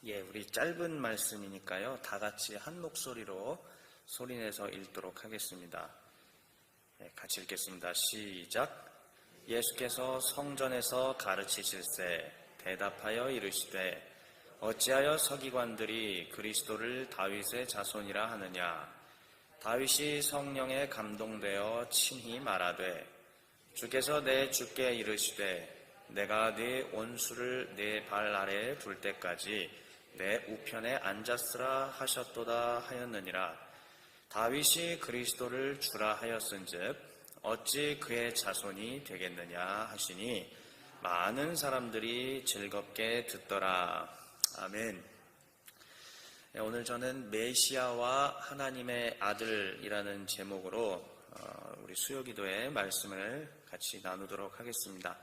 우리 짧은 말씀이니까요. 다 같이 한 목소리로 소리내서 읽도록 하겠습니다. 같이 읽겠습니다. 시작. 예수께서 성전에서 가르치실세 대답하여 이르시되 어찌하여 서기관들이 그리스도를 다윗의 자손이라 하느냐. 다윗이 성령에 감동되어 친히 말하되 주께서 내 주께 이르시되 내가 네 온수를 네 발 아래에 둘 때까지 내 우편에 앉았으라 하셨도다 하였느니라. 다윗이 그리스도를 주라 하였은즉 어찌 그의 자손이 되겠느냐 하시니 많은 사람들이 즐겁게 듣더라. 아멘. 오늘 저는 메시아와 하나님의 아들이라는 제목으로 우리 수요기도의 말씀을 같이 나누도록 하겠습니다.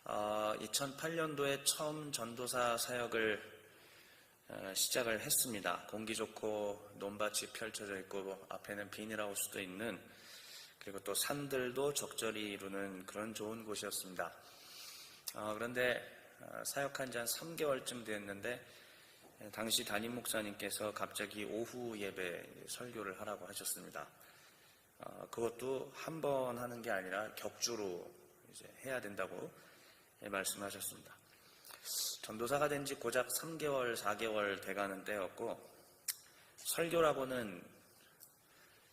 2008년도에 처음 전도사 사역을 시작을 했습니다. 공기 좋고 논밭이 펼쳐져 있고 앞에는 비닐하우스도 있는, 그리고 또 산들도 적절히 이루는 그런 좋은 곳이었습니다. 그런데 사역한 지 한 3개월쯤 됐는데 당시 담임 목사님께서 갑자기 오후 예배 설교를 하라고 하셨습니다. 그것도 한 번 하는 게 아니라 격주로 이제 해야 된다고 말씀하셨습니다. 전도사가 된 지 고작 3개월, 4개월 돼가는 때였고, 설교라고는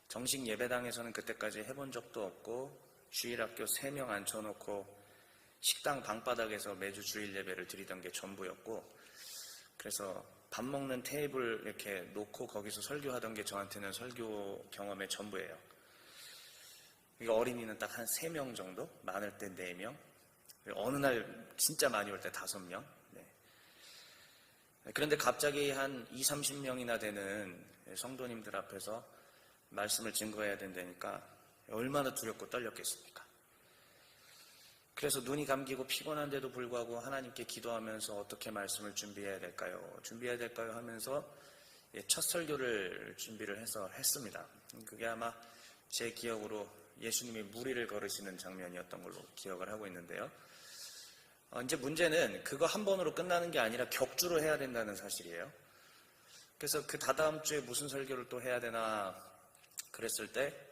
정식 예배당에서는 그때까지 해본 적도 없고, 주일학교 3명 앉혀놓고 식당 방바닥에서 매주 주일 예배를 드리던 게 전부였고, 그래서 밥 먹는 테이블 이렇게 놓고 거기서 설교하던 게 저한테는 설교 경험의 전부예요. 어린이는 딱 한 3명 정도, 많을 때 4명, 어느 날 진짜 많이 올 때 5명. 그런데 갑자기 한 20-30명이나 되는 성도님들 앞에서 말씀을 증거해야 된다니까 얼마나 두렵고 떨렸겠습니까? 그래서 눈이 감기고 피곤한데도 불구하고 하나님께 기도하면서 어떻게 말씀을 준비해야 될까요 하면서 첫 설교를 준비를 해서 했습니다. 그게 아마 제 기억으로 예수님이 무리를 걸으시는 장면이었던 걸로 기억을 하고 있는데요. 이제 문제는 그거 한 번으로 끝나는 게 아니라 격주로 해야 된다는 사실이에요. 그래서 그 다다음 주에 무슨 설교를 또 해야 되나 그랬을 때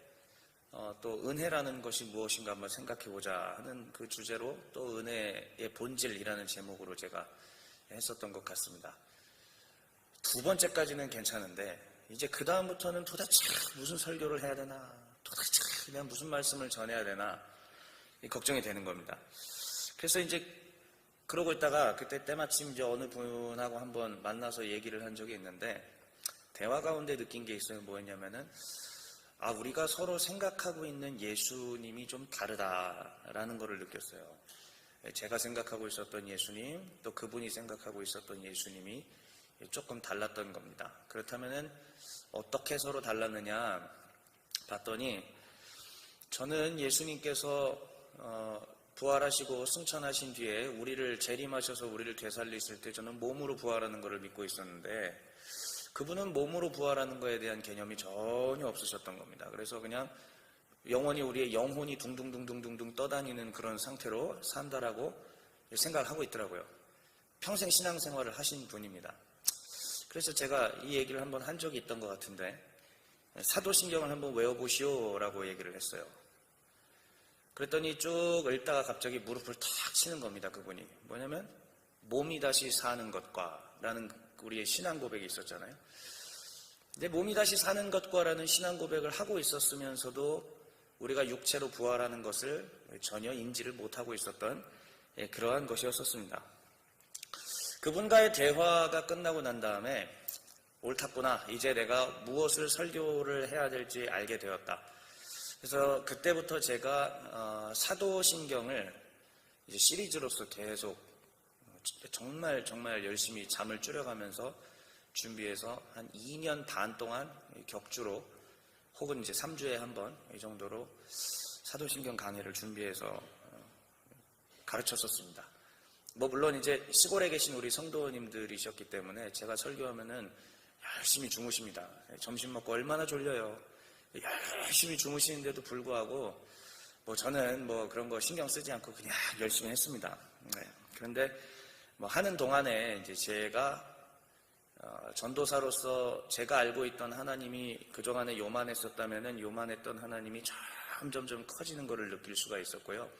또 은혜라는 것이 무엇인가 한번 생각해보자 하는 그 주제로 또 은혜의 본질이라는 제목으로 제가 했었던 것 같습니다. 2번째까지는 괜찮은데 이제 그 다음부터는 도대체 무슨 설교를 해야 되나, 도대체 그냥 무슨 말씀을 전해야 되나 걱정이 되는 겁니다. 그래서 이제 그러고 있다가 그때 때마침 이제 어느 분하고 한번 만나서 얘기를 한 적이 있는데, 대화 가운데 느낀 게 있어요. 뭐였냐면은 우리가 서로 생각하고 있는 예수님이 좀 다르다라는 거를 느꼈어요. 제가 생각하고 있었던 예수님, 또 그분이 생각하고 있었던 예수님이 조금 달랐던 겁니다. 그렇다면은 어떻게 서로 달랐느냐 봤더니, 저는 예수님께서 부활하시고 승천하신 뒤에 우리를 재림하셔서 우리를 되살리실 때 저는 몸으로 부활하는 것을 믿고 있었는데, 그분은 몸으로 부활하는 것에 대한 개념이 전혀 없으셨던 겁니다. 그래서 그냥 영원히 우리의 영혼이 둥둥둥둥둥 떠다니는 그런 상태로 산다라고 생각을 하고 있더라고요. 평생 신앙생활을 하신 분입니다. 그래서 제가 이 얘기를 한번 한 적이 있던 것 같은데, 사도신경을 한번 외워보시오라고 얘기를 했어요. 그랬더니 쭉 읽다가 갑자기 무릎을 탁 치는 겁니다. 그분이 뭐냐면 몸이 다시 사는 것과 라는 우리의 신앙 고백이 있었잖아요. 근데 몸이 다시 사는 것과 라는 신앙 고백을 하고 있었으면서도 우리가 육체로 부활하는 것을 전혀 인지를 못하고 있었던 그러한 것이었었습니다. 그분과의 대화가 끝나고 난 다음에 옳았구나, 이제 내가 무엇을 설교를 해야 될지 알게 되었다. 그래서 그때부터 제가 사도신경을 이제 시리즈로서 계속 정말 열심히 잠을 줄여가면서 준비해서 한 2년 반 동안 격주로, 혹은 이제 3주에 한 번 이 정도로 사도신경 강의를 준비해서 가르쳤었습니다. 물론 이제 시골에 계신 우리 성도님들이셨기 때문에 제가 설교하면은 열심히 주무십니다. 점심 먹고 얼마나 졸려요. 열심히 주무시는데도 불구하고 저는 그런 거 신경 쓰지 않고 그냥 열심히 했습니다. 그런데 하는 동안에 이제 제가 전도사로서 제가 알고 있던 하나님이 그동안에 요만했었다면은 요만했던 하나님이 점점 커지는 것을 느낄 수가 있었고요.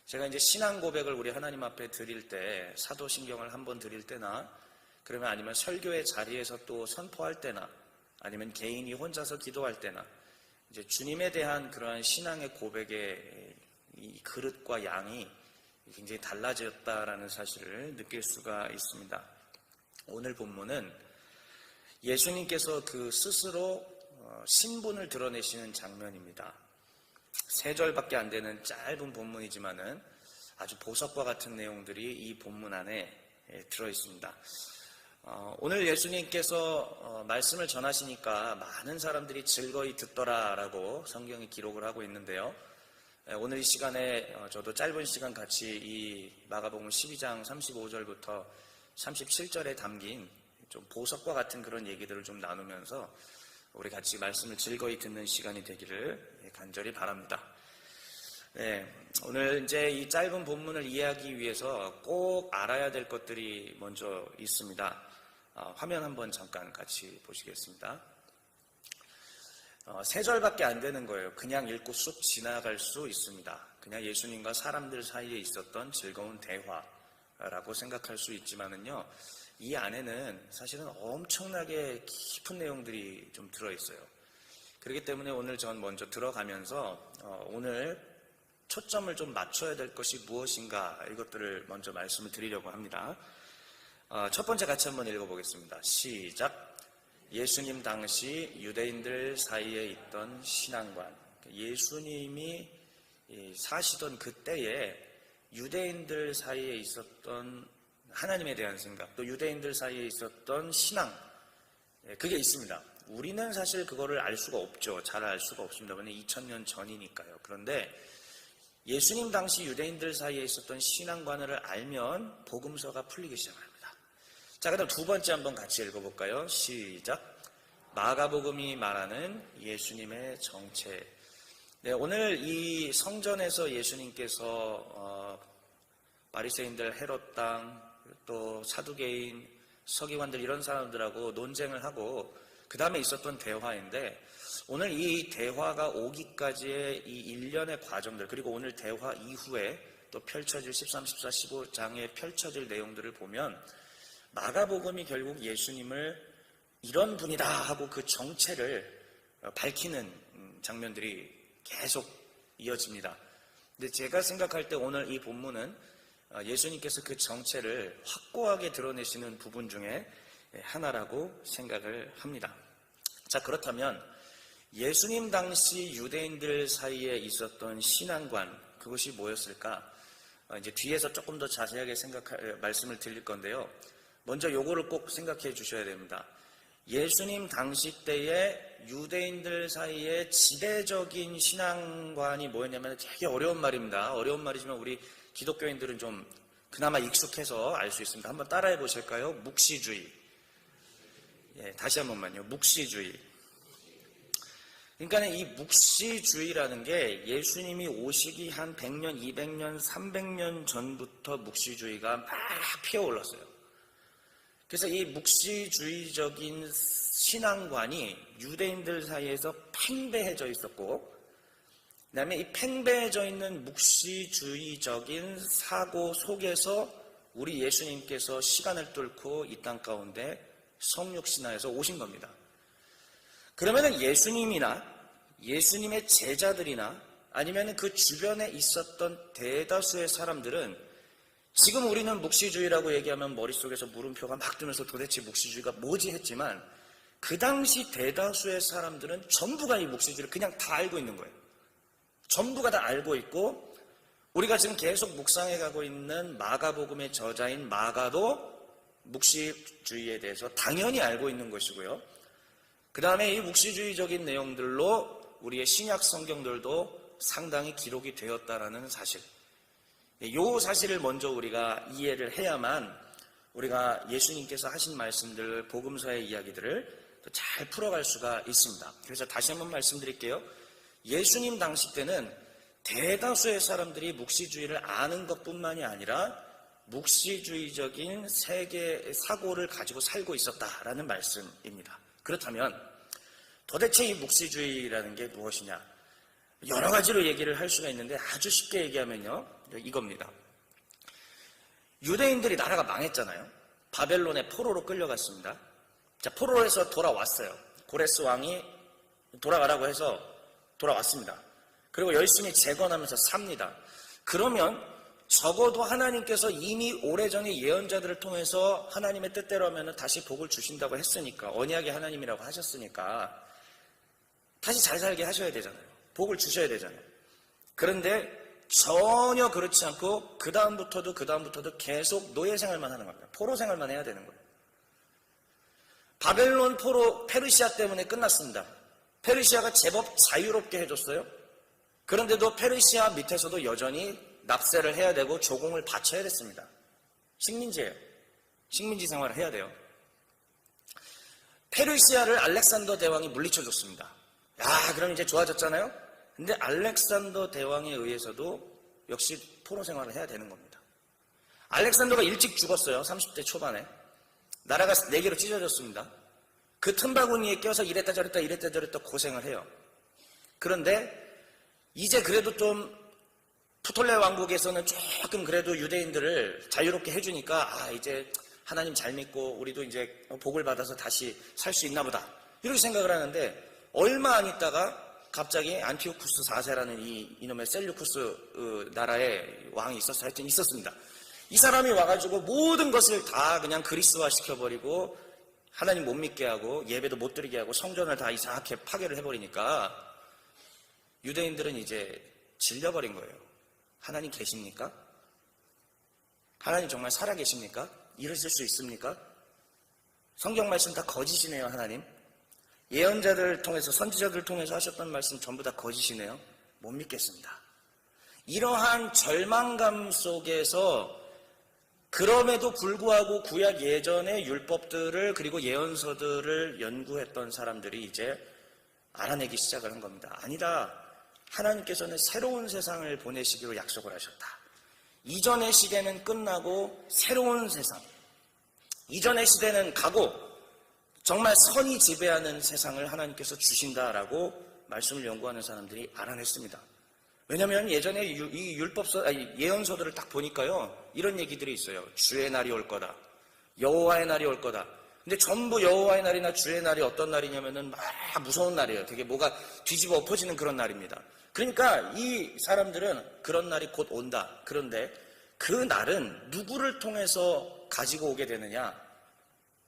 제가 이제 신앙 고백을 우리 하나님 앞에 드릴 때, 사도신경을 한번 드릴 때나, 그러면 아니면 설교의 자리에서 또 선포할 때나, 아니면 개인이 혼자서 기도할 때나, 이제 주님에 대한 그러한 신앙의 고백의 이 그릇과 양이 굉장히 달라졌다라는 사실을 느낄 수가 있습니다. 오늘 본문은 예수님께서 그 스스로 신분을 드러내시는 장면입니다. 3절밖에 안 되는 짧은 본문이지만은 아주 보석과 같은 내용들이 이 본문 안에 들어있습니다. 오늘 예수님께서 말씀을 전하시니까 많은 사람들이 즐거이 듣더라라고 성경이 기록을 하고 있는데요. 오늘 이 시간에 저도 짧은 시간 같이 이 마가복음 12장 35절부터 37절에 담긴 좀 보석과 같은 그런 얘기들을 좀 나누면서 우리 같이 말씀을 즐거이 듣는 시간이 되기를 간절히 바랍니다. 네, 오늘 이제 이 짧은 본문을 이해하기 위해서 꼭 알아야 될 것들이 먼저 있습니다. 화면 한번 잠깐 같이 보시겠습니다. 3절밖에 안 되는 거예요. 그냥 읽고 쑥 지나갈 수 있습니다. 그냥 예수님과 사람들 사이에 있었던 즐거운 대화라고 생각할 수 있지만은요, 이 안에는 사실은 엄청나게 깊은 내용들이 좀 들어있어요. 그렇기 때문에 오늘 전 먼저 들어가면서 오늘 초점을 좀 맞춰야 될 것이 무엇인가, 이것들을 먼저 말씀을 드리려고 합니다. 첫 번째 같이 한번 읽어보겠습니다. 시작. 예수님 당시 유대인들 사이에 있던 신앙관. 예수님이 사시던 그때에 유대인들 사이에 있었던 하나님에 대한 생각, 또 유대인들 사이에 있었던 신앙, 그게 있습니다. 우리는 사실 그거를 알 수가 없죠. 잘 알 수가 없습니다. 왜냐하면 2000년 전이니까요. 그런데 예수님 당시 유대인들 사이에 있었던 신앙관을 알면 복음서가 풀리기 시작합니다. 자, 그다음 두 번째 한번 같이 읽어볼까요? 시작. 마가복음이 말하는 예수님의 정체. 네, 오늘 이 성전에서 예수님께서 바리새인들, 헤롯 땅, 또 사두개인, 서기관들 이런 사람들하고 논쟁을 하고 그 다음에 있었던 대화인데, 오늘 이 대화가 오기까지의 이 일련의 과정들, 그리고 오늘 대화 이후에 또 펼쳐질 13, 14, 15장에 펼쳐질 내용들을 보면 마가복음이 결국 예수님을 이런 분이다 하고 그 정체를 밝히는 장면들이 계속 이어집니다. 근데 제가 생각할 때 오늘 이 본문은 예수님께서 그 정체를 확고하게 드러내시는 부분 중에 하나라고 생각을 합니다. 자, 그렇다면 예수님 당시 유대인들 사이에 있었던 신앙관, 그것이 뭐였을까? 이제 뒤에서 조금 더 자세하게 말씀을 드릴 건데요. 먼저 요거를 꼭 생각해 주셔야 됩니다. 예수님 당시 때에 유대인들 사이에 지대적인 신앙관이 뭐였냐면, 되게 어려운 말입니다. 어려운 말이지만 우리 기독교인들은 좀 그나마 익숙해서 알 수 있습니다. 한번 따라해 보실까요? 묵시주의. 예, 다시 한 번만요. 묵시주의. 그러니까 이 묵시주의라는 게 예수님이 오시기 한 100년, 200년, 300년 전부터 묵시주의가 막 피어올랐어요. 그래서 이 묵시주의적인 신앙관이 유대인들 사이에서 팽배해져 있었고, 그 다음에 이 팽배해져 있는 묵시주의적인 사고 속에서 우리 예수님께서 시간을 뚫고 이 땅 가운데 성육신하여서 오신 겁니다. 그러면은 예수님이나 예수님의 제자들이나 아니면 그 주변에 있었던 대다수의 사람들은, 지금 우리는 묵시주의라고 얘기하면 머릿속에서 물음표가 막 뜨면서 도대체 묵시주의가 뭐지 했지만, 그 당시 대다수의 사람들은 전부가 이 묵시주의를 그냥 다 알고 있는 거예요. 전부가 다 알고 있고, 우리가 지금 계속 묵상해 가고 있는 마가복음의 저자인 마가도 묵시주의에 대해서 당연히 알고 있는 것이고요. 그 다음에 이 묵시주의적인 내용들로 우리의 신약 성경들도 상당히 기록이 되었다라는 사실, 이 사실을 먼저 우리가 이해를 해야만 우리가 예수님께서 하신 말씀들, 복음서의 이야기들을 잘 풀어갈 수가 있습니다. 그래서 다시 한번 말씀드릴게요. 예수님 당시 때는 대다수의 사람들이 묵시주의를 아는 것뿐만이 아니라 묵시주의적인 세계 사고를 가지고 살고 있었다라는 말씀입니다. 그렇다면 도대체 이 묵시주의라는 게 무엇이냐? 여러 가지로 얘기를 할 수가 있는데 아주 쉽게 얘기하면요, 이겁니다. 유대인들이 나라가 망했잖아요. 바벨론의 포로로 끌려갔습니다. 자, 포로에서 돌아왔어요. 고레스 왕이 돌아가라고 해서 돌아왔습니다. 그리고 열심히 재건하면서 삽니다. 그러면 적어도 하나님께서 이미 오래전에 예언자들을 통해서 하나님의 뜻대로 하면 다시 복을 주신다고 했으니까, 언약의 하나님이라고 하셨으니까 다시 잘 살게 하셔야 되잖아요. 복을 주셔야 되잖아요. 그런데 전혀 그렇지 않고 그 다음부터도 계속 노예 생활만 하는 겁니다. 포로 생활만 해야 되는 거예요. 바벨론 포로 페르시아 때문에 끝났습니다. 페르시아가 제법 자유롭게 해줬어요. 그런데도 페르시아 밑에서도 여전히 납세를 해야 되고 조공을 바쳐야 됐습니다. 식민지예요. 식민지 생활을 해야 돼요. 페르시아를 알렉산더 대왕이 물리쳐줬습니다. 야, 그럼 이제 좋아졌잖아요? 근데 알렉산더 대왕에 의해서도 역시 포로 생활을 해야 되는 겁니다. 알렉산더가 일찍 죽었어요. 30대 초반에. 나라가 4개로 찢어졌습니다. 그 틈바구니에 껴서 이랬다 저랬다 고생을 해요. 그런데 이제 그래도 좀 프톨레 왕국에서는 조금 그래도 유대인들을 자유롭게 해주니까 이제 하나님 잘 믿고 우리도 이제 복을 받아서 다시 살 수 있나 보다 이렇게 생각을 하는데 얼마 안 있다가 갑자기 안티오쿠스 4세라는 이놈의 셀류쿠스 나라의 왕이 있었습니다. 이 사람이 와가지고 모든 것을 다 그냥 그리스화 시켜버리고 하나님 못 믿게 하고 예배도 못 드리게 하고 성전을 다 이상하게 파괴를 해버리니까 유대인들은 이제 질려버린 거예요. 하나님 계십니까? 하나님 정말 살아계십니까? 이러실 수 있습니까? 성경 말씀 다 거짓이네요. 하나님 예언자들을 통해서 선지자들을 통해서 하셨던 말씀 전부 다 거짓이네요. 못 믿겠습니다. 이러한 절망감 속에서 그럼에도 불구하고 구약 예전의 율법들을 그리고 예언서들을 연구했던 사람들이 이제 알아내기 시작을 한 겁니다. 아니다. 하나님께서는 새로운 세상을 보내시기로 약속을 하셨다. 이전의 시대는 끝나고 새로운 세상, 이전의 시대는 가고 정말 선이 지배하는 세상을 하나님께서 주신다라고 말씀을 연구하는 사람들이 알아냈습니다. 왜냐하면 예전에 이 예언서들을 딱 보니까요, 이런 얘기들이 있어요. 주의 날이 올 거다. 여호와의 날이 올 거다. 근데 전부 여호와의 날이나 주의 날이 어떤 날이냐면은 막 무서운 날이에요. 되게 뭐가 뒤집어 엎어지는 그런 날입니다. 그러니까 이 사람들은 그런 날이 곧 온다. 그런데 그 날은 누구를 통해서 가지고 오게 되느냐?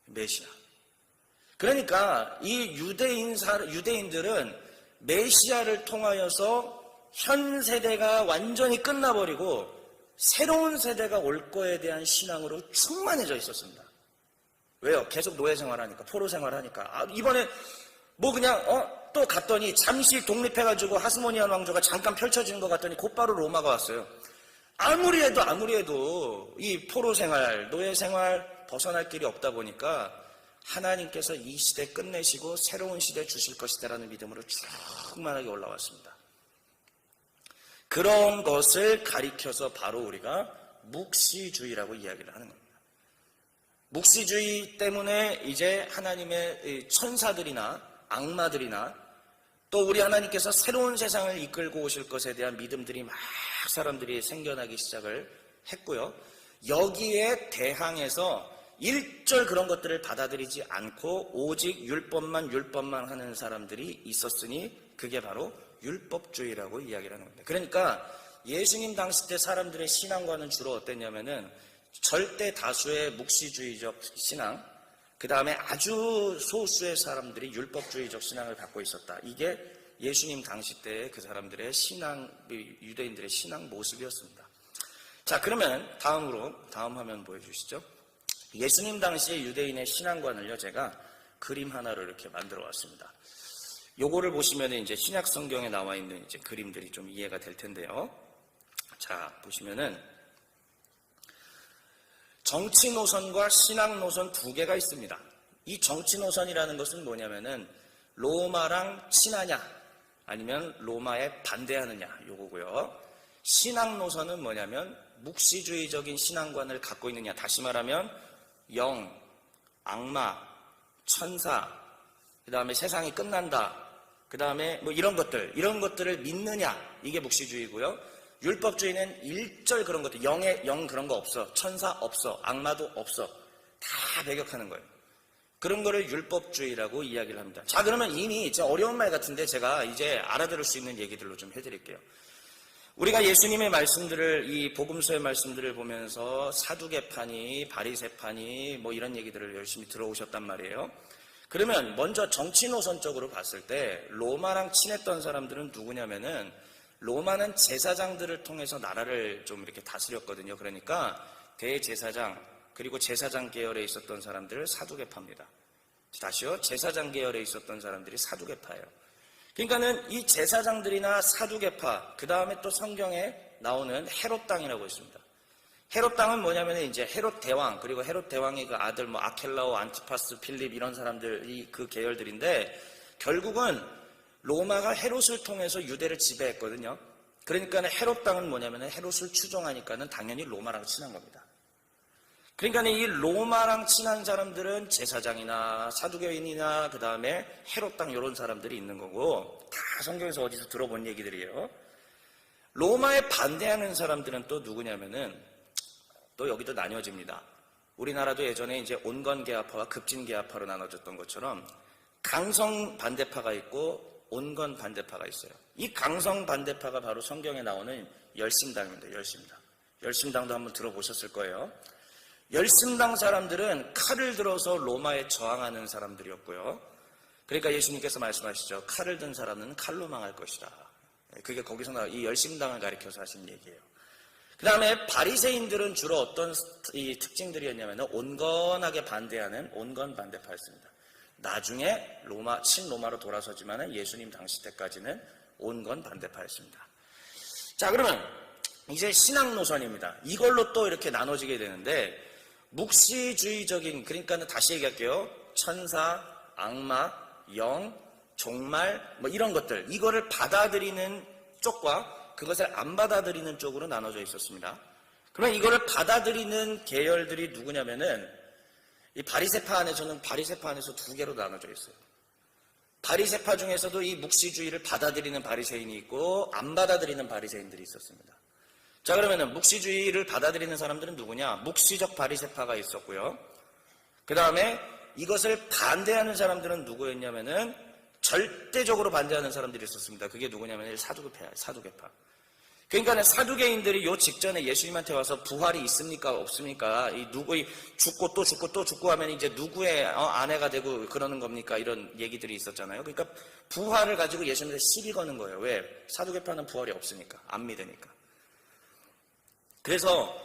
메시아. 그러니까 이 유대인들은 메시아를 통하여서 현 세대가 완전히 끝나버리고 새로운 세대가 올 거에 대한 신앙으로 충만해져 있었습니다. 왜요? 계속 노예 생활하니까, 포로 생활하니까. 이번에 뭐 그냥 또 갔더니 잠시 독립해가지고 하스모니안 왕조가 잠깐 펼쳐지는 것 같더니 곧바로 로마가 왔어요. 아무리 해도 이 포로 생활, 노예 생활 벗어날 길이 없다 보니까 하나님께서 이 시대 끝내시고 새로운 시대 주실 것이다라는 믿음으로 충만하게 올라왔습니다. 그런 것을 가리켜서 바로 우리가 묵시주의라고 이야기를 하는 겁니다. 묵시주의 때문에 이제 하나님의 천사들이나 악마들이나 또 우리 하나님께서 새로운 세상을 이끌고 오실 것에 대한 믿음들이 막 사람들이 생겨나기 시작을 했고요. 여기에 대항해서 일절 그런 것들을 받아들이지 않고 오직 율법만 하는 사람들이 있었으니 그게 바로 율법주의라고 이야기를 하는 겁니다. 그러니까 예수님 당시 때 사람들의 신앙과는 주로 어땠냐면은 절대 다수의 묵시주의적 신앙, 그 다음에 아주 소수의 사람들이 율법주의적 신앙을 갖고 있었다. 이게 예수님 당시 때의 그 사람들의 신앙, 유대인들의 신앙 모습이었습니다. 자, 그러면 다음 화면 보여주시죠. 예수님 당시의 유대인의 신앙관을요, 제가 그림 하나로 이렇게 만들어 왔습니다. 요거를 보시면 이제 신약 성경에 나와 있는 이제 그림들이 좀 이해가 될 텐데요. 자, 보시면은 정치 노선과 신앙 노선 두 개가 있습니다. 이 정치 노선이라는 것은 뭐냐면은 로마랑 친하냐 아니면 로마에 반대하느냐 요거고요. 신앙 노선은 뭐냐면 묵시주의적인 신앙관을 갖고 있느냐. 다시 말하면 영, 악마, 천사, 그 다음에 세상이 끝난다, 그 다음에 뭐 이런 것들을 믿느냐. 이게 묵시주의고요. 율법주의는 일절 그런 것들, 영 그런 거 없어, 천사 없어, 악마도 없어, 다 배격하는 거예요. 그런 거를 율법주의라고 이야기를 합니다. 자, 그러면 이미 어려운 말 같은데 제가 이제 알아들을 수 있는 얘기들로 좀 해드릴게요. 우리가 예수님의 말씀들을, 이 복음서의 말씀들을 보면서 사두개파니 바리새파니 뭐 이런 얘기들을 열심히 들어오셨단 말이에요. 그러면 먼저 정치 노선적으로 봤을 때 로마랑 친했던 사람들은 누구냐면은, 로마는 제사장들을 통해서 나라를 좀 이렇게 다스렸거든요. 그러니까 대제사장, 그리고 제사장 계열에 있었던 사람들을 사두개파입니다. 다시요. 제사장 계열에 있었던 사람들이 사두개파예요. 그러니까는 이 제사장들이나 사두개파, 그 다음에 또 성경에 나오는 헤롯 당이라고 있습니다. 헤롯 당은 뭐냐면 이제 헤롯 대왕, 그리고 헤롯 대왕의 그 아들 뭐 아켈라오, 안티파스, 필립 이런 사람들이 그 계열들인데, 결국은 로마가 헤롯을 통해서 유대를 지배했거든요. 그러니까 헤롯 당은 뭐냐면 헤롯을 추종하니까는 당연히 로마랑 친한 겁니다. 그러니까 이 로마랑 친한 사람들은 제사장이나 사두개인이나 그 다음에 헤롯 당 이런 사람들이 있는 거고, 다 성경에서 어디서 들어본 얘기들이에요. 로마에 반대하는 사람들은 또 누구냐면은, 또 여기도 나뉘어집니다. 우리나라도 예전에 이제 온건계파와 급진계파로 나눠졌던 것처럼 강성 반대파가 있고 온건 반대파가 있어요. 이 강성 반대파가 바로 성경에 나오는 열심당입니다. 열심당도 한번 들어보셨을 거예요. 열심당 사람들은 칼을 들어서 로마에 저항하는 사람들이었고요. 그러니까 예수님께서 말씀하시죠. 칼을 든 사람은 칼로 망할 것이다. 그게 거기서 이 열심당을 가리켜서 하신 얘기예요. 그 다음에 바리새인들은 주로 어떤 이 특징들이었냐면 온건하게 반대하는 온건 반대파였습니다. 나중에 친로마로 돌아서지만 예수님 당시 때까지는 온건 반대파였습니다. 자, 그러면 이제 신앙 노선입니다. 이걸로 또 이렇게 나눠지게 되는데, 묵시주의적인, 그러니까 다시 얘기할게요. 천사, 악마, 영, 종말 뭐 이런 것들, 이거를 받아들이는 쪽과 그것을 안 받아들이는 쪽으로 나눠져 있었습니다. 그러면 이거를 받아들이는 계열들이 누구냐면은, 이 바리새파 안에서 두 개로 나눠져 있어요. 바리새파 중에서도 이 묵시주의를 받아들이는 바리새인이 있고 안 받아들이는 바리새인들이 있었습니다. 자, 그러면은 묵시주의를 받아들이는 사람들은 누구냐? 묵시적 바리새파가 있었고요. 그 다음에 이것을 반대하는 사람들은 누구였냐면은 절대적으로 반대하는 사람들이 있었습니다. 그게 누구냐면 사두개파. 그러니까 사두개인들이 요 직전에 예수님한테 와서 부활이 있습니까 없습니까? 죽고 또 죽고 하면 이제 누구의 아내가 되고 그러는 겁니까? 이런 얘기들이 있었잖아요. 그러니까 부활을 가지고 예수님한테 시비 거는 거예요. 왜? 사두개파는 부활이 없으니까, 안 믿으니까. 그래서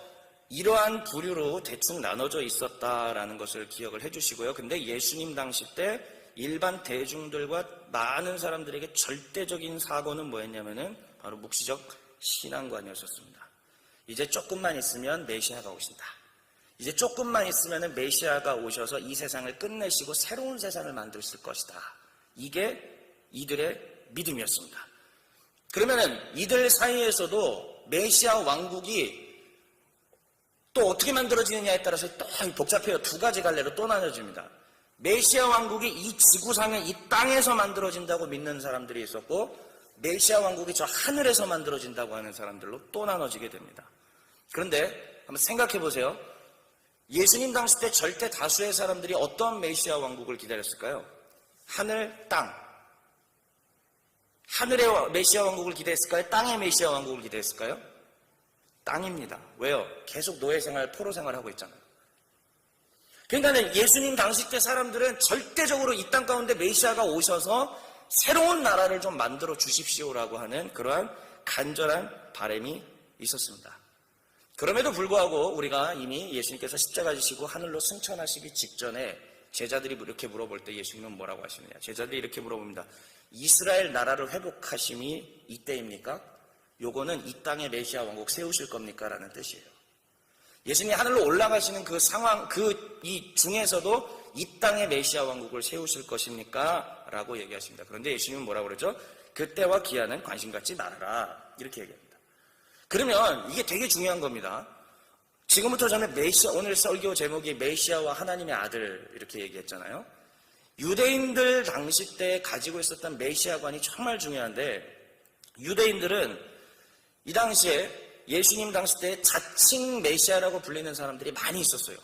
이러한 부류로 대충 나눠져 있었다라는 것을 기억을 해주시고요. 근데 예수님 당시 때 일반 대중들과 많은 사람들에게 절대적인 사고는 뭐였냐면은 바로 묵시적 신앙관이었습니다. 이제 조금만 있으면 메시아가 오신다. 이제 조금만 있으면 메시아가 오셔서 이 세상을 끝내시고 새로운 세상을 만드실 것이다. 이게 이들의 믿음이었습니다. 그러면은 이들 사이에서도 메시아 왕국이 또 어떻게 만들어지느냐에 따라서 또 복잡해요. 두 가지 갈래로 또 나눠집니다. 메시아 왕국이 이 지구상의 이 땅에서 만들어진다고 믿는 사람들이 있었고, 메시아 왕국이 저 하늘에서 만들어진다고 하는 사람들로 또 나눠지게 됩니다. 그런데 한번 생각해 보세요. 예수님 당시 때 절대 다수의 사람들이 어떤 메시아 왕국을 기다렸을까요? 하늘, 땅. 하늘의 메시아 왕국을 기대했을까요? 땅의 메시아 왕국을 기대했을까요? 땅입니다. 왜요? 계속 노예생활, 포로생활 하고 있잖아요. 그러니까 예수님 당시 때 사람들은 절대적으로 이 땅 가운데 메시아가 오셔서 새로운 나라를 좀 만들어 주십시오라고 하는 그러한 간절한 바람이 있었습니다. 그럼에도 불구하고 우리가 이미 예수님께서 십자가 지시고 하늘로 승천하시기 직전에 제자들이 이렇게 물어볼 때 예수님은 뭐라고 하시느냐? 제자들이 이렇게 물어봅니다. 이스라엘 나라를 회복하심이 이때입니까? 요거는 이 땅의 메시아 왕국 세우실 겁니까? 라는 뜻이에요. 예수님이 하늘로 올라가시는 그 상황, 이 중에서도 이 땅의 메시아 왕국을 세우실 것입니까? 라고 얘기하십니다. 그런데 예수님은 뭐라고 그러죠? 그때와 기한은 관심 갖지 말아라. 이렇게 얘기합니다. 그러면 이게 되게 중요한 겁니다. 지금부터 저는 오늘 설교 제목이 메시아와 하나님의 아들 이렇게 얘기했잖아요. 유대인들 당시 때 가지고 있었던 메시아관이 정말 중요한데, 유대인들은 이 당시에 예수님 당시 때 자칭 메시아라고 불리는 사람들이 많이 있었어요.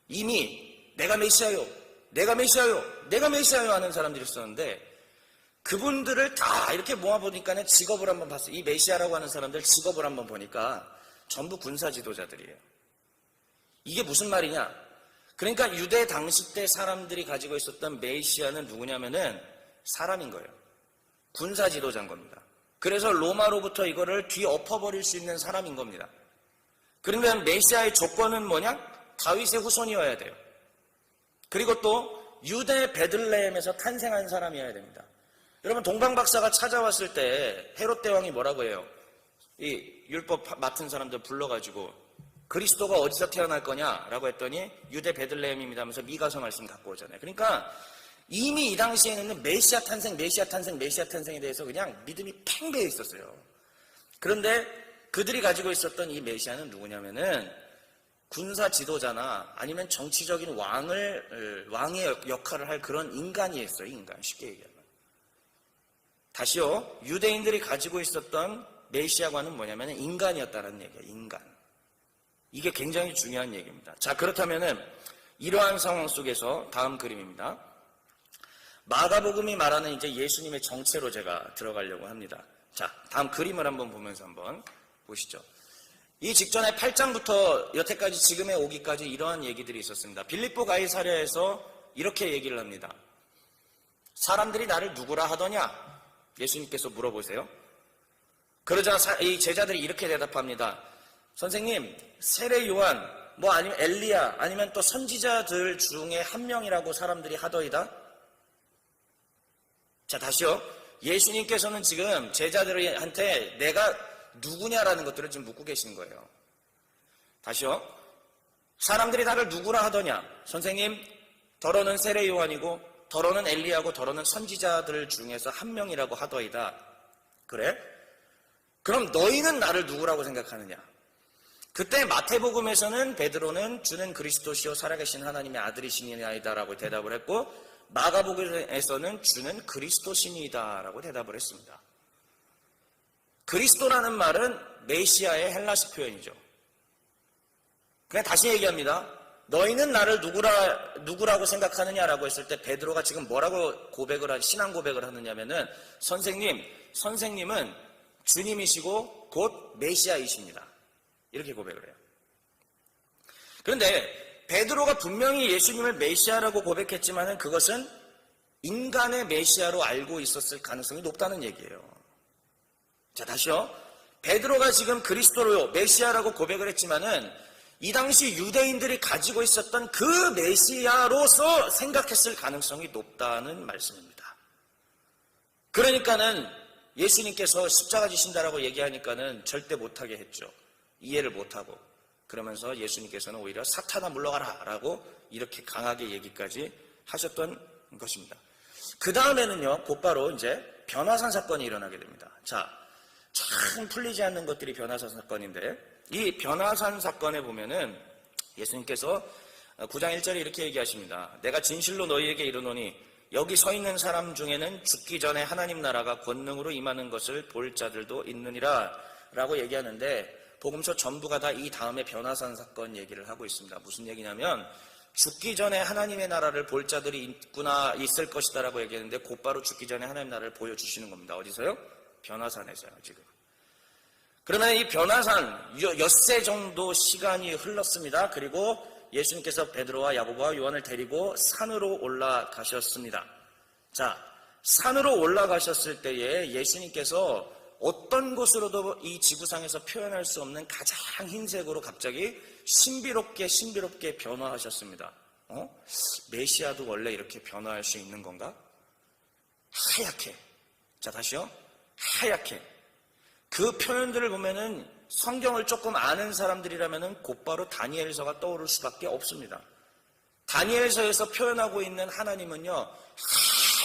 이미 내가 메시아요, 내가 메시아요, 내가 메시아요 하는 사람들이 있었는데, 그분들을 다 이렇게 모아보니까 직업을 한번 봤어요. 이 메시아라고 하는 사람들 직업을 한번 보니까 전부 군사 지도자들이에요. 이게 무슨 말이냐? 그러니까 유대 당시 때 사람들이 가지고 있었던 메시아는 누구냐면은 사람인 거예요. 군사 지도자인 겁니다. 그래서 로마로부터 이거를 뒤엎어버릴 수 있는 사람인 겁니다. 그러면 메시아의 조건은 뭐냐? 다윗의 후손이어야 돼요. 그리고 또 유대 베들레헴에서 탄생한 사람이어야 됩니다. 여러분, 동방박사가 찾아왔을 때 헤롯 대왕이 뭐라고 해요? 이 율법 맡은 사람들 불러가지고 그리스도가 어디서 태어날 거냐라고 했더니 유대 베들레헴입니다 하면서 미가서 말씀 갖고 오잖아요. 그러니까 이미 이 당시에는 메시아 탄생, 메시아 탄생, 메시아 탄생에 대해서 그냥 믿음이 팽배해 있었어요. 그런데 그들이 가지고 있었던 이 메시아는 누구냐면은 군사 지도자나 아니면 정치적인 왕의 역할을 할 그런 인간이었어요. 인간, 쉽게 얘기하면. 다시요, 유대인들이 가지고 있었던 메시아관은 뭐냐면 인간이었다는 얘기예요. 인간. 이게 굉장히 중요한 얘기입니다. 자, 그렇다면은 이러한 상황 속에서 다음 그림입니다. 마가복음이 말하는 이제 예수님의 정체로 제가 들어가려고 합니다. 자, 다음 그림을 한번 보면서 한번 보시죠. 이 직전에 8장부터 여태까지 지금에 오기까지 이러한 얘기들이 있었습니다. 빌립보 가이사랴에서 이렇게 얘기를 합니다. 사람들이 나를 누구라 하더냐? 예수님께서 물어보세요. 그러자 이 제자들이 이렇게 대답합니다. 선생님, 세례 요한, 뭐 아니면 엘리야, 아니면 또 선지자들 중에 한 명이라고 사람들이 하더이다. 자, 다시요. 예수님께서는 지금 제자들한테 내가 누구냐라는 것들을 지금 묻고 계시는 거예요. 다시요. 사람들이 나를 누구라 하더냐? 선생님, 더러는 세례 요한이고 더러는 엘리야고 더러는 선지자들 중에서 한 명이라고 하더이다. 그래? 그럼 너희는 나를 누구라고 생각하느냐? 그때 마태복음에서는 베드로는 주는 그리스도시요 살아계신 하나님의 아들이시니이다라고 대답을 했고, 마가복음에서는 주는 그리스도시니이다라고 대답을 했습니다. 그리스도라는 말은 메시아의 헬라식 표현이죠. 그냥 다시 얘기합니다. 너희는 나를 누구라고 생각하느냐라고 했을 때 베드로가 지금 뭐라고 신앙 고백을 하느냐면은 선생님은 주님이시고 곧 메시아이십니다. 이렇게 고백을 해요. 그런데 베드로가 분명히 예수님을 메시아라고 고백했지만은 그것은 인간의 메시아로 알고 있었을 가능성이 높다는 얘기예요. 자, 다시요. 베드로가 지금 그리스도로 메시아라고 고백을 했지만은 이 당시 유대인들이 가지고 있었던 그 메시아로서 생각했을 가능성이 높다는 말씀입니다. 그러니까는 예수님께서 십자가 지신다라고 얘기하니까는 절대 못하게 했죠. 이해를 못하고. 그러면서 예수님께서는 오히려 사탄아 물러가라 라고 이렇게 강하게 얘기까지 하셨던 것입니다. 그 다음에는요, 곧바로 이제 변화산 사건이 일어나게 됩니다. 자, 참 풀리지 않는 것들이 변화산 사건인데, 이 변화산 사건에 보면은 예수님께서 9장 1절에 이렇게 얘기하십니다. 내가 진실로 너희에게 이르노니 여기 서 있는 사람 중에는 죽기 전에 하나님 나라가 권능으로 임하는 것을 볼 자들도 있느니라 라고 얘기하는데, 복음서 전부가 다 이 다음에 변화산 사건 얘기를 하고 있습니다. 무슨 얘기냐면 죽기 전에 하나님의 나라를 볼 자들이 있을 것이다 라고 얘기했는데 곧바로 죽기 전에 하나님의 나라를 보여주시는 겁니다. 어디서요? 변화산에서요, 지금. 그러면 이 변화산 엿새 정도 시간이 흘렀습니다. 그리고 예수님께서 베드로와 야고보와 요한을 데리고 산으로 올라가셨습니다. 자, 산으로 올라가셨을 때에 예수님께서 어떤 곳으로도 이 지구상에서 표현할 수 없는 가장 흰색으로 갑자기 신비롭게 변화하셨습니다. 메시아도 원래 이렇게 변화할 수 있는 건가? 하얗게. 자, 다시요. 하얗게. 그 표현들을 보면은 성경을 조금 아는 사람들이라면은 곧바로 다니엘서가 떠오를 수밖에 없습니다. 다니엘서에서 표현하고 있는 하나님은요,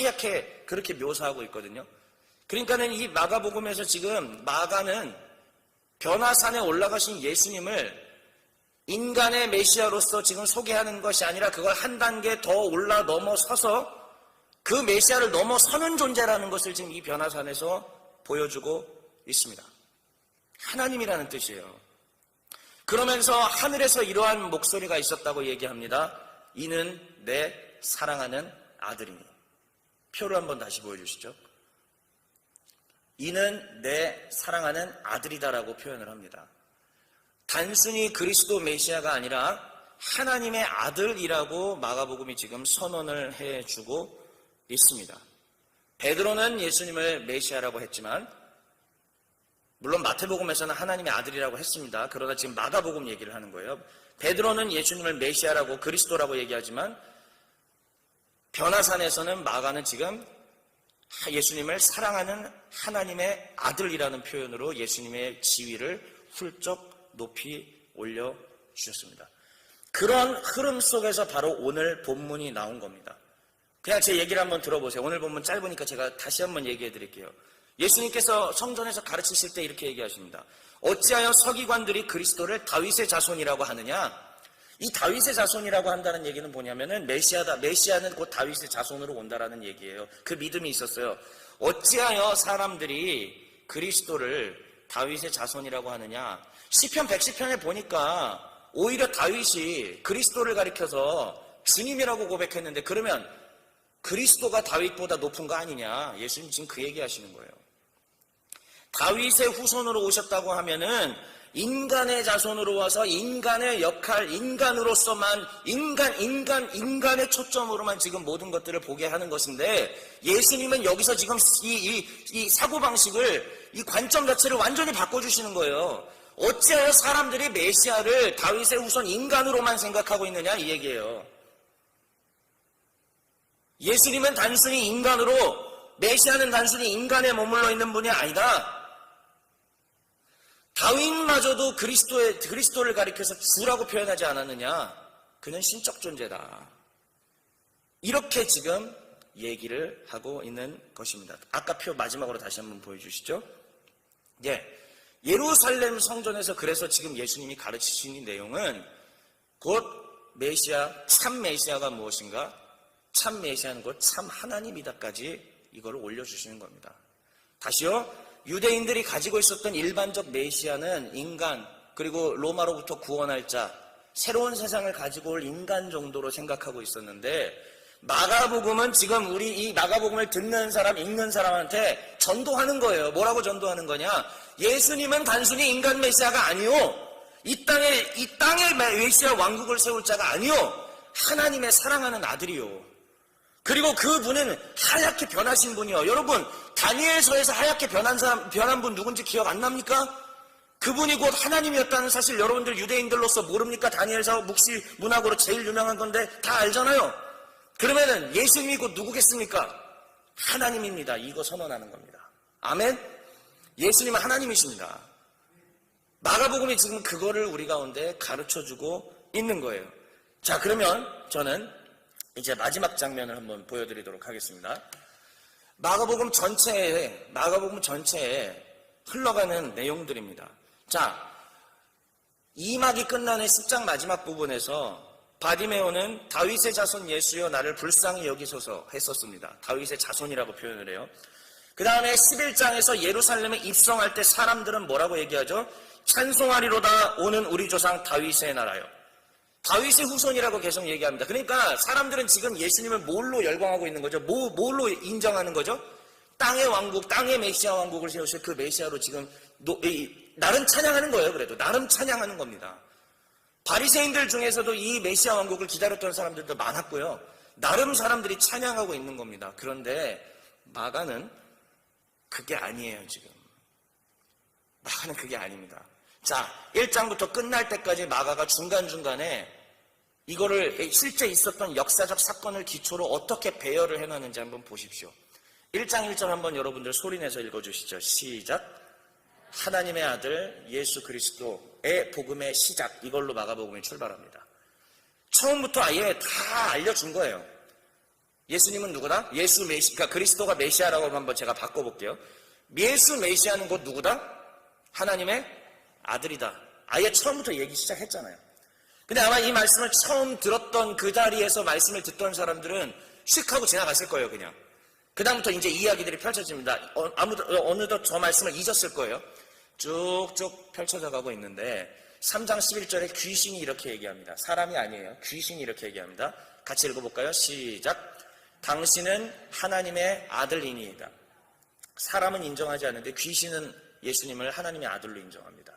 하얗게 그렇게 묘사하고 있거든요. 그러니까는 이 마가복음에서 지금 마가는 변화산에 올라가신 예수님을 인간의 메시아로서 지금 소개하는 것이 아니라 그걸 한 단계 더 올라 넘어서서 그 메시아를 넘어서는 존재라는 것을 지금 이 변화산에서 보여주고 있습니다. 하나님이라는 뜻이에요. 그러면서 하늘에서 이러한 목소리가 있었다고 얘기합니다. 이는 내 사랑하는 아들이니. 표를 한번 다시 보여주시죠. 이는 내 사랑하는 아들이다라고 표현을 합니다. 단순히 그리스도 메시아가 아니라 하나님의 아들이라고 마가복음이 지금 선언을 해주고 있습니다. 베드로는 예수님을 메시아라고 했지만 물론 마태복음에서는 하나님의 아들이라고 했습니다. 그러나 지금 마가복음 얘기를 하는 거예요. 베드로는 예수님을 메시아라고 그리스도라고 얘기하지만 변화산에서는 마가는 지금 예수님을 사랑하는 하나님의 아들이라는 표현으로 예수님의 지위를 훌쩍 높이 올려주셨습니다. 그런 흐름 속에서 바로 오늘 본문이 나온 겁니다. 그냥 제 얘기를 한번 들어보세요. 오늘 본문 짧으니까 제가 다시 한번 얘기해 드릴게요. 예수님께서 성전에서 가르치실 때 이렇게 얘기하십니다. 어찌하여 서기관들이 그리스도를 다윗의 자손이라고 하느냐? 이 다윗의 자손이라고 한다는 얘기는 뭐냐면은 메시아다. 메시아는 곧 다윗의 자손으로 온다라는 얘기예요. 그 믿음이 있었어요. 어찌하여 사람들이 그리스도를 다윗의 자손이라고 하느냐? 시편 110편에 보니까 오히려 다윗이 그리스도를 가리켜서 주님이라고 고백했는데 그러면 그리스도가 다윗보다 높은 거 아니냐? 예수님 지금 그 얘기 하시는 거예요. 다윗의 후손으로 오셨다고 하면은 인간의 자손으로 와서 인간의 역할, 인간으로서만 인간의 초점으로만 지금 모든 것들을 보게 하는 것인데 예수님은 여기서 지금 이 사고방식을, 이 관점 자체를 완전히 바꿔주시는 거예요. 어찌하여 사람들이 메시아를 다윗의 후손 인간으로만 생각하고 있느냐 이 얘기예요. 예수님은 단순히 인간으로, 메시아는 단순히 인간에 머물러 있는 분이 아니다. 다윗마저도 그리스도를 가리켜서 주라고 표현하지 않았느냐? 그는 신적 존재다. 이렇게 지금 얘기를 하고 있는 것입니다. 아까 표 마지막으로 다시 한번 보여주시죠. 예루살렘 성전에서 그래서 지금 예수님이 가르치신 이 내용은 곧 메시아, 참 메시아가 무엇인가? 참 메시아는 곧 참 하나님이다까지 이걸 올려주시는 겁니다. 다시요. 유대인들이 가지고 있었던 일반적 메시아는 인간, 그리고 로마로부터 구원할 자, 새로운 세상을 가지고 올 인간 정도로 생각하고 있었는데 마가복음은 지금 우리 이 마가복음을 듣는 사람, 읽는 사람한테 전도하는 거예요. 뭐라고 전도하는 거냐? 예수님은 단순히 인간 메시아가 아니요. 이 땅에 메시아 왕국을 세울 자가 아니요. 하나님의 사랑하는 아들이요. 그리고 그분은 하얗게 변하신 분이요. 여러분, 다니엘서에서 하얗게 변한 분 누군지 기억 안 납니까? 그분이 곧 하나님이었다는 사실 여러분들 유대인들로서 모릅니까? 다니엘서 묵시 문학으로 제일 유명한 건데 다 알잖아요. 그러면은 예수님이 곧 누구겠습니까? 하나님입니다. 이거 선언하는 겁니다. 아멘? 예수님은 하나님이십니다. 마가복음이 지금 그거를 우리 가운데 가르쳐주고 있는 거예요. 자, 그러면 저는 이제 마지막 장면을 한번 보여드리도록 하겠습니다. 마가복음 전체에 흘러가는 내용들입니다. 자, 2막이 끝나는 10장 마지막 부분에서 바디메오는 다윗의 자손 예수여 나를 불쌍히 여기소서 했었습니다. 다윗의 자손이라고 표현을 해요. 그 다음에 11장에서 예루살렘에 입성할 때 사람들은 뭐라고 얘기하죠? 찬송하리로다 오는 우리 조상 다윗의 나라요. 다윗의 후손이라고 계속 얘기합니다. 그러니까 사람들은 지금 예수님을 뭘로 열광하고 있는 거죠? 뭘로 인정하는 거죠? 땅의 왕국, 땅의 메시아 왕국을 세우실 그 메시아로 지금 나름 찬양하는 거예요. 그래도 나름 찬양하는 겁니다. 바리새인들 중에서도 이 메시아 왕국을 기다렸던 사람들도 많았고요. 나름 사람들이 찬양하고 있는 겁니다. 그런데 마가는 그게 아니에요. 지금 마가는 그게 아닙니다. 자, 1장부터 끝날 때까지 마가가 중간중간에 이거를 실제 있었던 역사적 사건을 기초로 어떻게 배열을 해놨는지 한번 보십시오. 1장 1절 한번 여러분들 소리내서 읽어주시죠. 시작. 하나님의 아들 예수 그리스도의 복음의 시작. 이걸로 마가복음이 출발합니다. 처음부터 아예 다 알려준 거예요. 예수님은 누구다? 그러니까 그리스도가 메시아라고 한번 제가 바꿔볼게요. 예수 메시아는 곧 누구다? 하나님의 아들이다. 아예 처음부터 얘기 시작했잖아요. 근데 아마 이 말씀을 처음 들었던 그 자리에서 말씀을 듣던 사람들은 휙 하고 지나갔을 거예요, 그냥. 그 다음부터 이제 이야기들이 펼쳐집니다. 어느덧 저 말씀을 잊었을 거예요. 쭉쭉 펼쳐져 가고 있는데 3장 11절에 귀신이 이렇게 얘기합니다. 사람이 아니에요. 귀신이 이렇게 얘기합니다. 같이 읽어볼까요? 시작. 당신은 하나님의 아들이니이다. 사람은 인정하지 않는데 귀신은 예수님을 하나님의 아들로 인정합니다.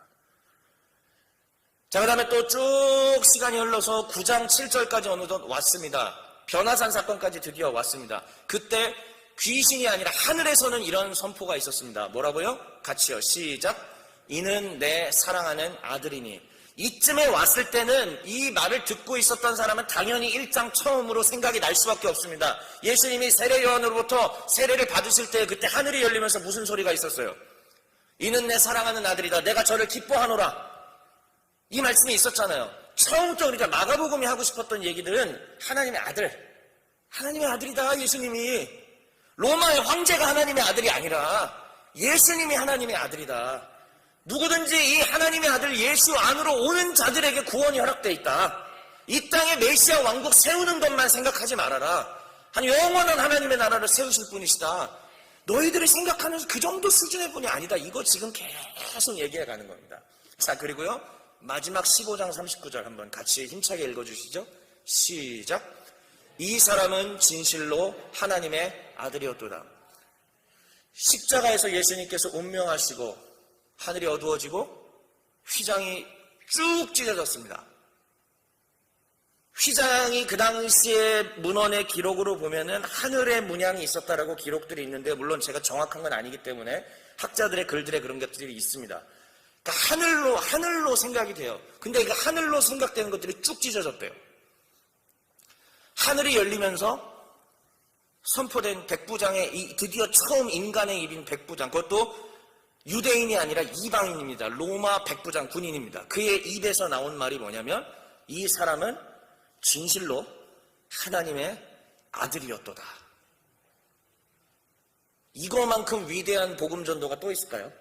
자, 그 다음에 또 쭉 시간이 흘러서 9장 7절까지 어느덧 왔습니다. 변화산 사건까지 드디어 왔습니다. 그때 귀신이 아니라 하늘에서는 이런 선포가 있었습니다. 뭐라고요? 같이요. 시작. 이는 내 사랑하는 아들이니. 이쯤에 왔을 때는 이 말을 듣고 있었던 사람은 당연히 1장 처음으로 생각이 날 수밖에 없습니다. 예수님이 세례 요한으로부터 세례를 받으실 때 그때 하늘이 열리면서 무슨 소리가 있었어요? 이는 내 사랑하는 아들이다. 내가 저를 기뻐하노라. 이 말씀이 있었잖아요. 처음부터 우리가 마가복음이 하고 싶었던 얘기들은 하나님의 아들, 하나님의 아들이다. 예수님이 로마의 황제가 하나님의 아들이 아니라 예수님이 하나님의 아들이다. 누구든지 이 하나님의 아들 예수 안으로 오는 자들에게 구원이 허락되어 있다. 이 땅에 메시아 왕국 세우는 것만 생각하지 말아라. 한 영원한 하나님의 나라를 세우실 분이시다. 너희들이 생각하는 그 정도 수준의 분이 아니다. 이거 지금 계속 얘기해 가는 겁니다. 자, 그리고요 마지막 15장 39절 한번 같이 힘차게 읽어주시죠. 시작. 이 사람은 진실로 하나님의 아들이었도다. 십자가에서 예수님께서 운명하시고 하늘이 어두워지고 휘장이 쭉 찢어졌습니다. 휘장이 그 당시에 문헌의 기록으로 보면은 하늘의 문양이 있었다라고 기록들이 있는데, 물론 제가 정확한 건 아니기 때문에 학자들의 글들에 그런 것들이 있습니다. 그러니까 하늘로 생각이 돼요. 근데 그 하늘로 생각되는 것들이 쭉 찢어졌대요. 하늘이 열리면서 선포된 백부장의 드디어 처음 인간의 입인 백부장, 그것도 유대인이 아니라 이방인입니다. 로마 백부장 군인입니다. 그의 입에서 나온 말이 뭐냐면 이 사람은 진실로 하나님의 아들이었도다. 이거만큼 위대한 복음 전도가 또 있을까요?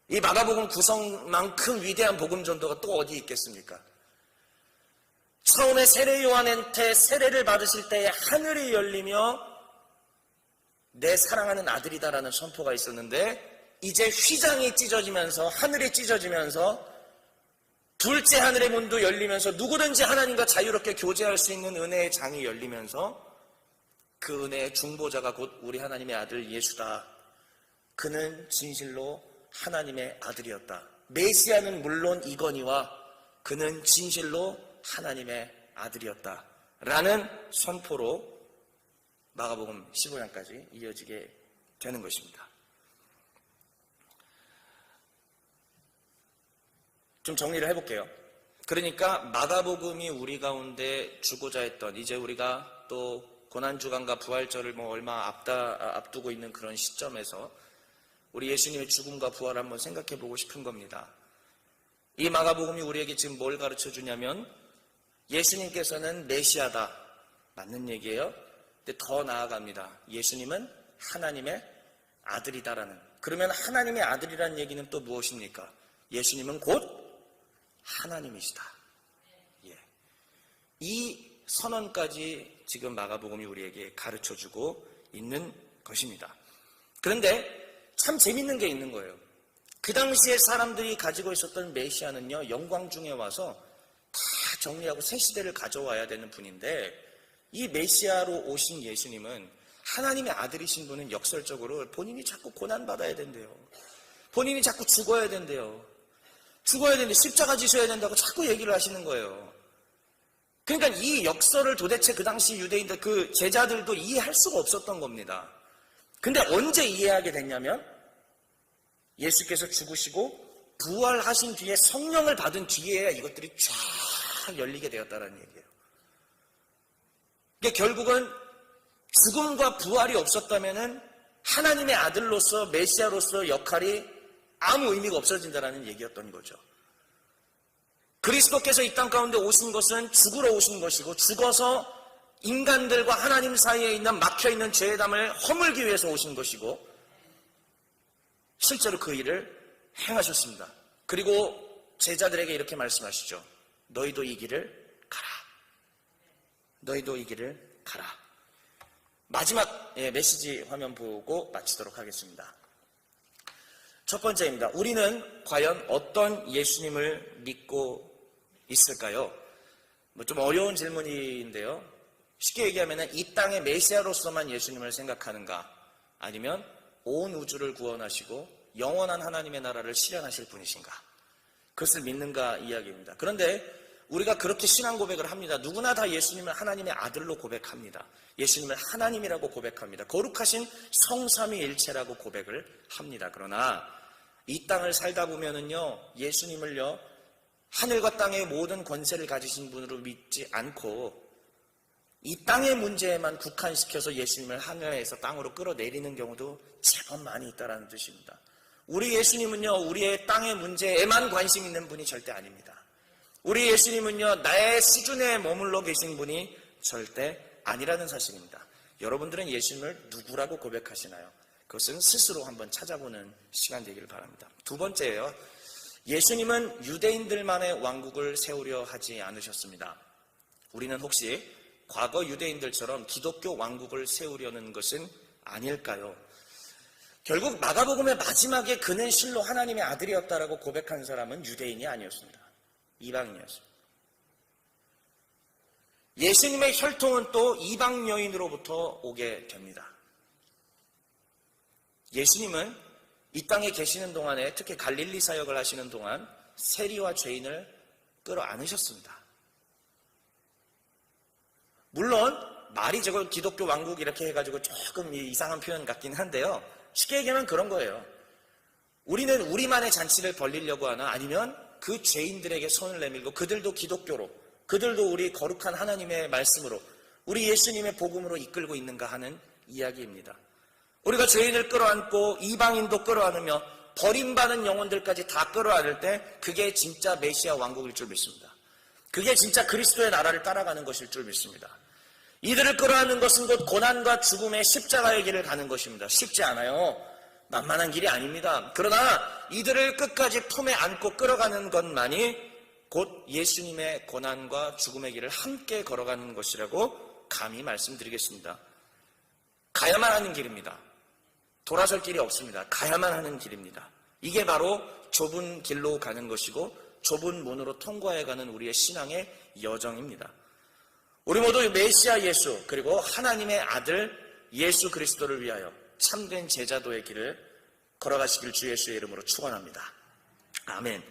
이 마가복음 구성만큼 위대한 복음 전도가 또 어디 있겠습니까? 처음에 세례 요한한테 세례를 받으실 때에 하늘이 열리며 내 사랑하는 아들이다라는 선포가 있었는데, 이제 휘장이 찢어지면서 하늘이 찢어지면서 둘째 하늘의 문도 열리면서 누구든지 하나님과 자유롭게 교제할 수 있는 은혜의 장이 열리면서 그 은혜의 중보자가 곧 우리 하나님의 아들 예수다. 그는 진실로 하나님의 아들이었다. 메시아는 물론 이거니와 그는 진실로 하나님의 아들이었다. 라는 선포로 마가복음 15장까지 이어지게 되는 것입니다. 좀 정리를 해볼게요. 그러니까 마가복음이 우리 가운데 주고자 했던, 이제 우리가 또 고난주간과 부활절을 얼마 앞두고 있는 그런 시점에서 우리 예수님의 죽음과 부활을 한번 생각해 보고 싶은 겁니다. 이 마가복음이 우리에게 지금 뭘 가르쳐 주냐면 예수님께서는 메시아다. 맞는 얘기예요. 근데 더 나아갑니다. 예수님은 하나님의 아들이다라는. 그러면 하나님의 아들이라는 얘기는 또 무엇입니까? 예수님은 곧 하나님이시다. 예. 이 선언까지 지금 마가복음이 우리에게 가르쳐주고 있는 것입니다. 그런데 참 재밌는 게 있는 거예요. 그 당시에 사람들이 가지고 있었던 메시아는요, 영광 중에 와서 다 정리하고 새 시대를 가져와야 되는 분인데, 이 메시아로 오신 예수님은, 하나님의 아들이신 분은 역설적으로 본인이 자꾸 고난받아야 된대요. 본인이 자꾸 죽어야 된대요. 죽어야 되는데 십자가 지셔야 된다고 자꾸 얘기를 하시는 거예요. 그러니까 이 역설을 도대체 그 당시 유대인들, 그 제자들도 이해할 수가 없었던 겁니다. 근데 언제 이해하게 됐냐면 예수께서 죽으시고 부활하신 뒤에 성령을 받은 뒤에야 이것들이 쫙 열리게 되었다는 얘기예요. 그러니까 결국은 죽음과 부활이 없었다면은 하나님의 아들로서 메시아로서 역할이 아무 의미가 없어진다는 얘기였던 거죠. 그리스도께서 이 땅 가운데 오신 것은 죽으러 오신 것이고, 죽어서 인간들과 하나님 사이에 있는 막혀있는 죄의 담을 허물기 위해서 오신 것이고, 실제로 그 일을 행하셨습니다. 그리고 제자들에게 이렇게 말씀하시죠. 너희도 이 길을 가라. 너희도 이 길을 가라. 마지막 메시지 화면 보고 마치도록 하겠습니다. 첫 번째입니다. 우리는 과연 어떤 예수님을 믿고 있을까요? 좀 어려운 질문인데요. 쉽게 얘기하면 이 땅의 메시아로서만 예수님을 생각하는가? 아니면 온 우주를 구원하시고 영원한 하나님의 나라를 실현하실 분이신가? 그것을 믿는가 이야기입니다. 그런데 우리가 그렇게 신앙 고백을 합니다. 누구나 다 예수님을 하나님의 아들로 고백합니다. 예수님을 하나님이라고 고백합니다. 거룩하신 성삼위일체라고 고백을 합니다. 그러나 이 땅을 살다 보면은요, 예수님을요, 하늘과 땅의 모든 권세를 가지신 분으로 믿지 않고 이 땅의 문제에만 국한시켜서 예수님을 하늘에서 땅으로 끌어내리는 경우도 제법 많이 있다는 뜻입니다. 우리 예수님은요, 우리의 땅의 문제에만 관심 있는 분이 절대 아닙니다. 우리 예수님은요, 나의 수준에 머물러 계신 분이 절대 아니라는 사실입니다. 여러분들은 예수님을 누구라고 고백하시나요? 그것은 스스로 한번 찾아보는 시간 되기를 바랍니다. 두 번째예요. 예수님은 유대인들만의 왕국을 세우려 하지 않으셨습니다. 우리는 혹시 과거 유대인들처럼 기독교 왕국을 세우려는 것은 아닐까요? 결국 마가복음의 마지막에 그는 실로 하나님의 아들이었다라고 고백한 사람은 유대인이 아니었습니다. 이방인이었습니다. 예수님의 혈통은 또 이방 여인으로부터 오게 됩니다. 예수님은 이 땅에 계시는 동안에, 특히 갈릴리 사역을 하시는 동안 세리와 죄인을 끌어안으셨습니다. 물론 말이 저걸 기독교 왕국 이렇게 해가지고 조금 이상한 표현 같긴 한데요. 쉽게 얘기하면 그런 거예요. 우리는 우리만의 잔치를 벌리려고 하나, 아니면 그 죄인들에게 손을 내밀고 그들도 기독교로, 그들도 우리 거룩한 하나님의 말씀으로, 우리 예수님의 복음으로 이끌고 있는가 하는 이야기입니다. 우리가 죄인을 끌어안고 이방인도 끌어안으며 버림받은 영혼들까지 다 끌어안을 때 그게 진짜 메시아 왕국일 줄 믿습니다. 그게 진짜 그리스도의 나라를 따라가는 것일 줄 믿습니다. 이들을 끌어안는 것은 곧 고난과 죽음의 십자가의 길을 가는 것입니다. 쉽지 않아요. 만만한 길이 아닙니다. 그러나 이들을 끝까지 품에 안고 끌어가는 것만이 곧 예수님의 고난과 죽음의 길을 함께 걸어가는 것이라고 감히 말씀드리겠습니다. 가야만 하는 길입니다. 돌아설 길이 없습니다. 가야만 하는 길입니다. 이게 바로 좁은 길로 가는 것이고 좁은 문으로 통과해가는 우리의 신앙의 여정입니다. 우리 모두 메시아 예수, 그리고 하나님의 아들 예수 그리스도를 위하여 참된 제자도의 길을 걸어가시길 주 예수의 이름으로 축원합니다. 아멘.